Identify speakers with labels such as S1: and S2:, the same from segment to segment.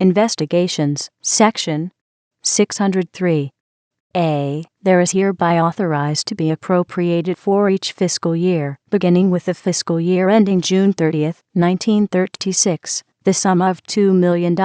S1: Investigations, Section 603. A. There is hereby authorized to be appropriated for each fiscal year, beginning with the fiscal year ending June 30, 1936, the sum of $2 million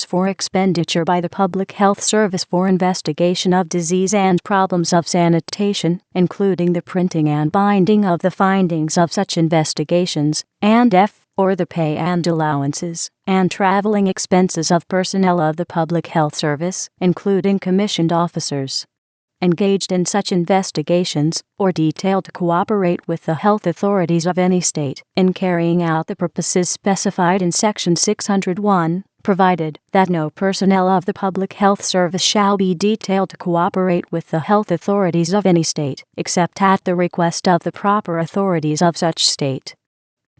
S1: for expenditure by the Public Health Service for investigation of disease and problems of sanitation, including the printing and binding of the findings of such investigations, and F. or the pay and allowances, and traveling expenses of personnel of the Public Health Service, including commissioned officers, engaged in such investigations, or detailed to cooperate with the health authorities of any state in carrying out the purposes specified in Section 601, provided that no personnel of the Public Health Service shall be detailed to cooperate with the health authorities of any state, except at the request of the proper authorities of such state.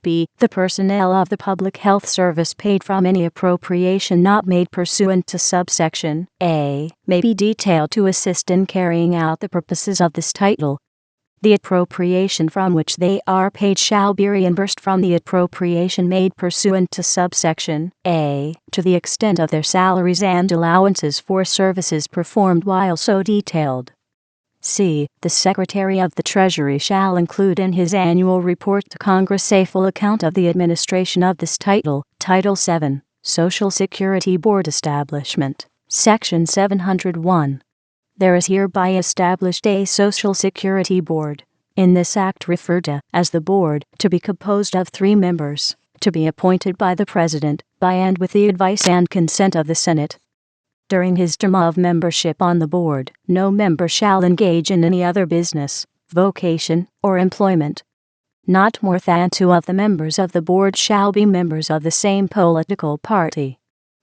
S1: B. The personnel of the Public Health Service paid from any appropriation not made pursuant to subsection A may be detailed to assist in carrying out the purposes of this title. The appropriation from which they are paid shall be reimbursed from the appropriation made pursuant to subsection A to the extent of their salaries and allowances for services performed while so detailed. C. The Secretary of the Treasury shall include in his annual report to Congress a full account of the administration of this title. Title VII, Social Security Board Establishment, Section 701. There is hereby established a Social Security Board, in this act referred to as the Board, to be composed of 3 members, to be appointed by the President, by and with the advice and consent of the Senate. During his term of membership on the board, no member shall engage in any other business, vocation, or employment. Not more than 2 of the members of the board shall be members of the same political party.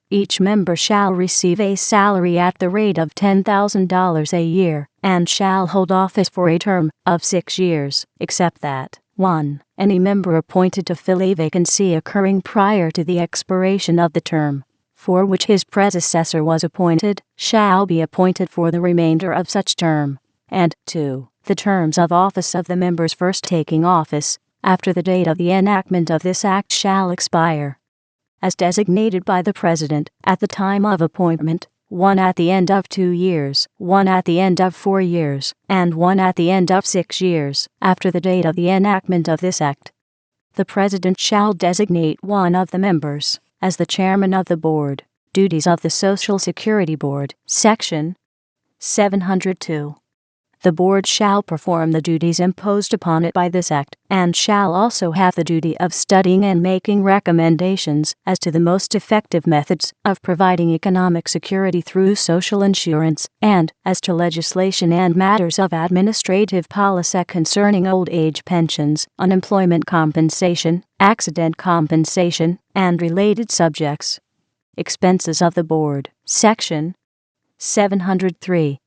S1: Each member shall receive a salary at the rate of $10,000 a year, and shall hold office for a term of 6 years, except that 1. Any member appointed to fill a vacancy occurring prior to the expiration of the term for which his predecessor was appointed, shall be appointed for the remainder of such term, and 2. The terms of office of the members first taking office, after the date of the enactment of this act shall expire, as designated by the President, at the time of appointment, 1 at the end of 2 years, 1 at the end of 4 years, and 1 at the end of 6 years, after the date of the enactment of this act. The President shall designate one of the members as the chairman of the board. Duties of the Social Security Board, Section 702. The board shall perform the duties imposed upon it by this act, and shall also have the duty of studying and making recommendations as to the most effective methods of providing economic security through social insurance, and as to legislation and matters of administrative policy concerning old age pensions, unemployment compensation, accident compensation, and related subjects. Expenses of the Board, Section 703.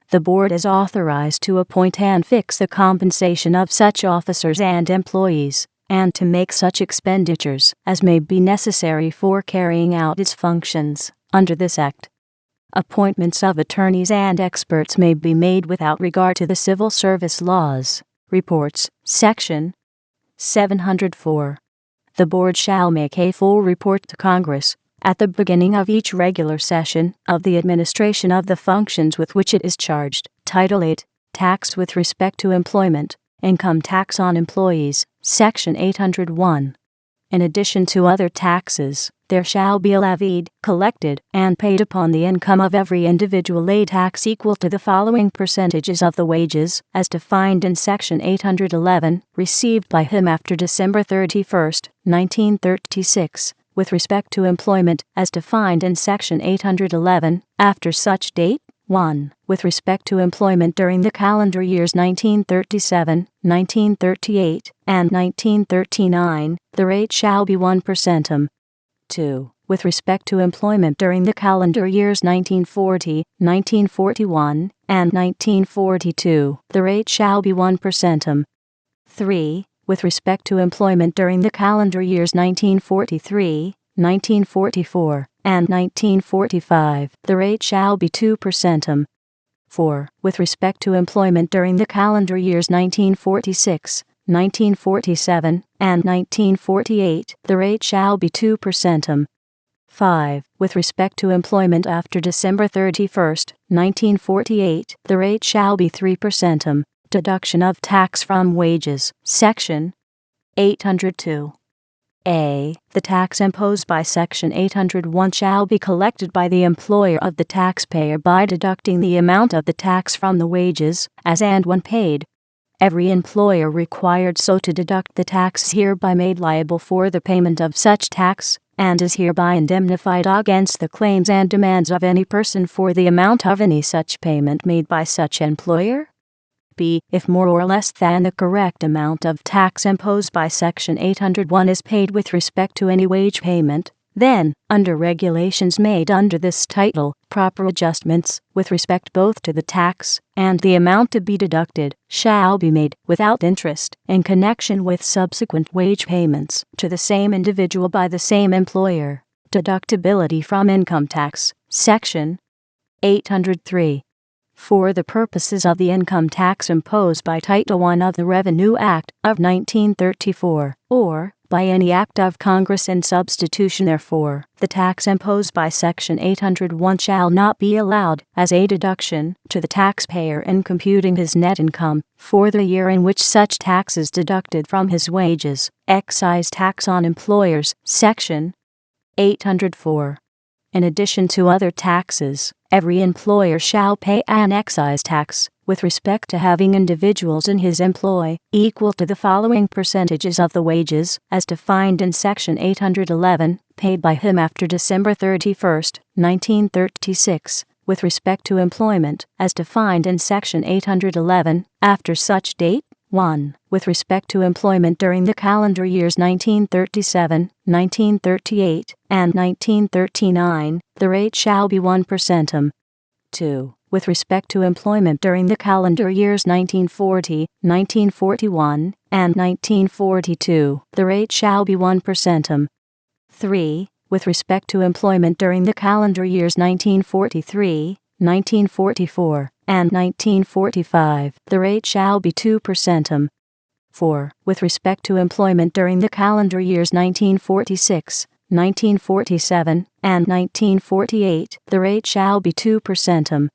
S1: The Board is authorized to appoint and fix the compensation of such officers and employees, and to make such expenditures as may be necessary for carrying out its functions under this act. Appointments of attorneys and experts may be made without regard to the civil service laws. Reports, Section 704. The Board shall make a full report to Congress at the beginning of each regular session of the administration of the functions with which it is charged. Title 8, Tax with respect to employment, Income tax on employees, Section 801. In addition to other taxes, there shall be levied, collected, and paid upon the income of every individual a tax equal to the following percentages of the wages, as defined in Section 811, received by him after December 31, 1936, with respect to employment, as defined in Section 811, after such date. 1. With respect to employment during the calendar years 1937, 1938, and 1939, the rate shall be 1%. 2. With respect to employment during the calendar years 1940, 1941, and 1942, the rate shall be 1%. 3. With respect to employment during the calendar years 1943, 1944, and 1945, the rate shall be 2%. 4. With respect to employment during the calendar years 1946, 1947, and 1948, the rate shall be 2%. 5. With respect to employment after December 31st, 1948, the rate shall be 3%. Deduction of tax from wages. Section 802. A. The tax imposed by Section 801 shall be collected by the employer of the taxpayer by deducting the amount of the tax from the wages, as and when paid. Every employer required so to deduct the tax is hereby made liable for the payment of such tax, and is hereby indemnified against the claims and demands of any person for the amount of any such payment made by such employer. B. If more or less than the correct amount of tax imposed by Section 801 is paid with respect to any wage payment, then, under regulations made under this title, proper adjustments, with respect both to the tax and the amount to be deducted, shall be made, without interest, in connection with subsequent wage payments to the same individual by the same employer. Deductibility from income tax. Section 803. For the purposes of the income tax imposed by Title I of the Revenue Act of 1934, or by any act of Congress in substitution therefor, the tax imposed by Section 801 shall not be allowed as a deduction to the taxpayer in computing his net income for the year in which such tax is deducted from his wages. Excise tax on employers. Section 804. In addition to other taxes, every employer shall pay an excise tax, with respect to having individuals in his employ, equal to the following percentages of the wages, as defined in Section 811, paid by him after December 31st, 1936, with respect to employment, as defined in Section 811, after such date. 1. With respect to employment during the calendar years 1937, 1938, and 1939, the rate shall be 1%. 2. With respect to employment during the calendar years 1940, 1941, and 1942, the rate shall be 1%. 3. With respect to employment during the calendar years 1943, 1944, and 1945, the rate shall be 2%. 4. With respect to employment during the calendar years 1946, 1947, and 1948, the rate shall be 2%.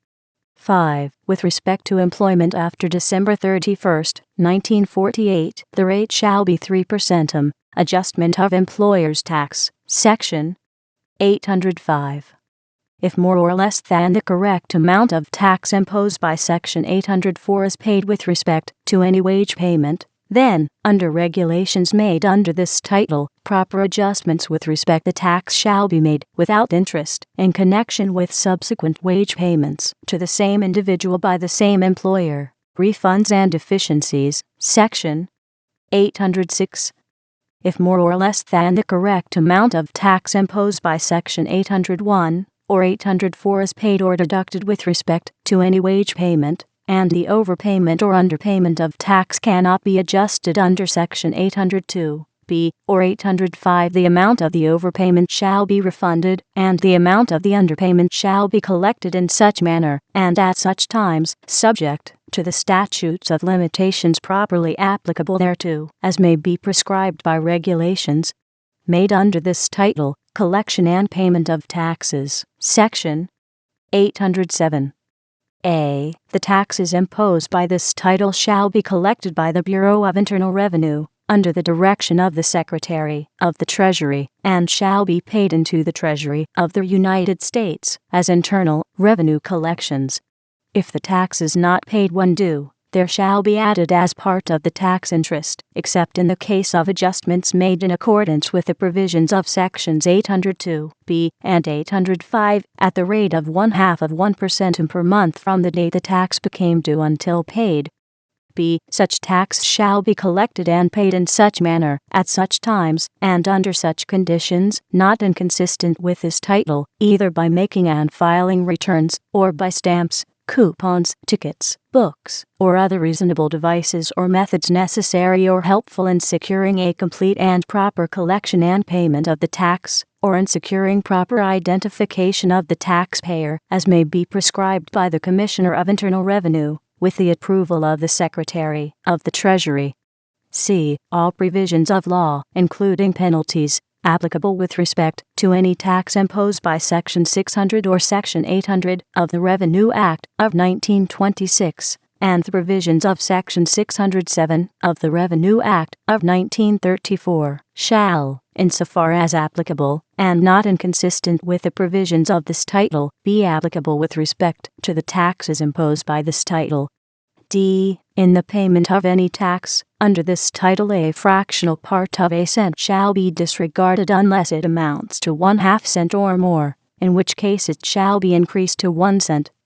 S1: 5. With respect to employment after December 31st, 1948, the rate shall be 3%. Adjustment of employer's tax. Section 805. If more or less than the correct amount of tax imposed by Section 804 is paid with respect to any wage payment, then, under regulations made under this title, proper adjustments with respect to tax shall be made, without interest, in connection with subsequent wage payments to the same individual by the same employer. Refunds and deficiencies. Section 806. If more or less than the correct amount of tax imposed by Section 801 or 804 is paid or deducted with respect to any wage payment, and the overpayment or underpayment of tax cannot be adjusted under Section 802, B, or 805, the amount of the overpayment shall be refunded, and the amount of the underpayment shall be collected in such manner, and at such times, subject to the statutes of limitations properly applicable thereto, as may be prescribed by regulations made under this title, Collection and Payment of Taxes. Section 807. A. The taxes imposed by this title shall be collected by the Bureau of Internal Revenue, under the direction of the Secretary of the Treasury, and shall be paid into the Treasury of the United States as internal revenue collections. If the tax is not paid when due, there shall be added as part of the tax interest, except in the case of adjustments made in accordance with the provisions of Sections 802(b) and 805, at the rate of 0.5% per month from the date the tax became due until paid. B. Such tax shall be collected and paid in such manner, at such times, and under such conditions, not inconsistent with this title, either by making and filing returns, or by stamps, coupons, tickets, books, or other reasonable devices or methods necessary or helpful in securing a complete and proper collection and payment of the tax, or in securing proper identification of the taxpayer, as may be prescribed by the Commissioner of Internal Revenue, with the approval of the Secretary of the Treasury. C. All provisions of law, including penalties, applicable with respect to any tax imposed by Section 600 or Section 800 of the Revenue Act of 1926, and the provisions of Section 607 of the Revenue Act of 1934, shall, insofar as applicable, and not inconsistent with the provisions of this title, be applicable with respect to the taxes imposed by this title. D. In the payment of any tax under this title, a fractional part of a cent shall be disregarded unless it amounts to 1/2 cent or more, in which case it shall be increased to 1 cent.